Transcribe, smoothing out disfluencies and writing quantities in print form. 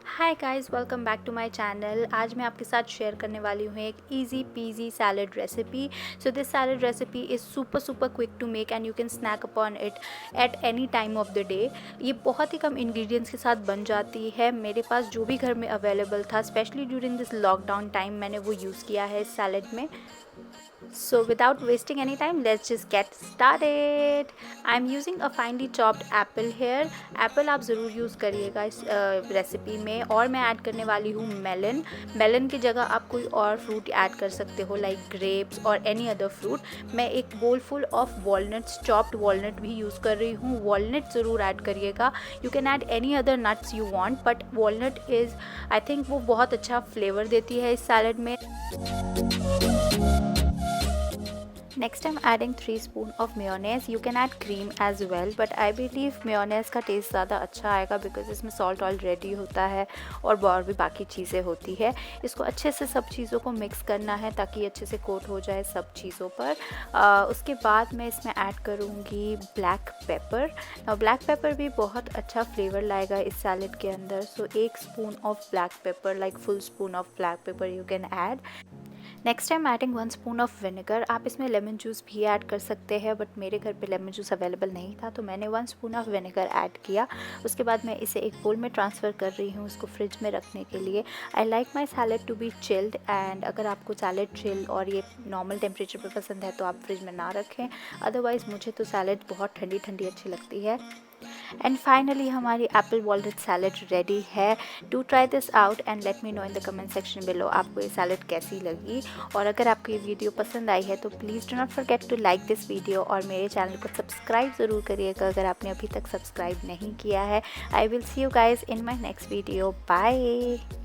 Hi guys, welcome back to my channel. आज मैं आपके साथ शेयर करने वाली हूँ एक easy peasy salad recipe. So this salad recipe is super quick to make and you can snack upon it at any time of the day. ये बहुत ही कम इंग्रेडिएंट्स के साथ बन जाती है। मेरे पास जो भी घर में अवेलेबल था, specially during this lockdown time, मैंने वो यूज़ किया है इस सैलड में। So without wasting any time, let's just get started. I'm using a finely chopped apple here. Apple आप ज़रूर यूज़ करिएगा इस रेसिपी में। और मैं ऐड करने वाली हूँ मेलन। मेलन की जगह आप कोई और फ्रूट ऐड कर सकते हो, लाइक ग्रेप्स और एनी अदर फ्रूट। मैं एक बोल full of walnuts, chopped walnut भी यूज़ कर रही हूँ। वॉलनट ज़रूर ऐड करिएगा। You can add any other nuts you want, but walnut is, I think, वो बहुत अच्छा फ्लेवर देती है इस सैलड में। Next I'm adding 3 spoon of mayonnaise. You can add cream as well, but I believe mayonnaise का test ज़्यादा अच्छा आएगा बिकॉज इसमें सॉल्ट ऑलरेडी होता है और भी बाकी चीज़ें होती है। इसको अच्छे से सब चीज़ों को मिक्स करना है ताकि अच्छे से कोट हो जाए सब चीज़ों पर। उसके बाद मैं इसमें ऐड करूँगी ब्लैक पेपर। और ब्लैक पेपर भी बहुत अच्छा फ्लेवर लाएगा इस सैलड के अंदर। सो 1 spoon of black pepper, like full spoon of black pepper you can add. Next time adding 1 spoon of vinegar. आप इसमें लेमन जूस भी ऐड कर सकते हैं, बट मेरे घर पे लेमन जूस अवेलेबल नहीं था तो मैंने 1 स्पून ऑफ विनेगर ऐड किया। उसके बाद मैं इसे एक बोल में ट्रांसफ़र कर रही हूँ उसको फ्रिज में रखने के लिए। I like my salad to be chilled, and अगर आपको सैलड चिल्ड और ये नॉर्मल टेम्परेचर पर पसंद है तो आप फ्रिज में ना रखें। अदरवाइज़ मुझे तो सैलड बहुत ठंडी ठंडी अच्छी लगती है। एंड फाइनली हमारी एप्पल वॉलनट सैलड रेडी है। Do try this out and let me know in the comment section below आपको ये सैलड कैसी लगी। और अगर आपको ये वीडियो पसंद आई है तो please do not forget to like this video और मेरे चैनल को सब्सक्राइब ज़रूर करिएगा अगर आपने अभी तक सब्सक्राइब नहीं किया है। I will see you guys in my next video. Bye.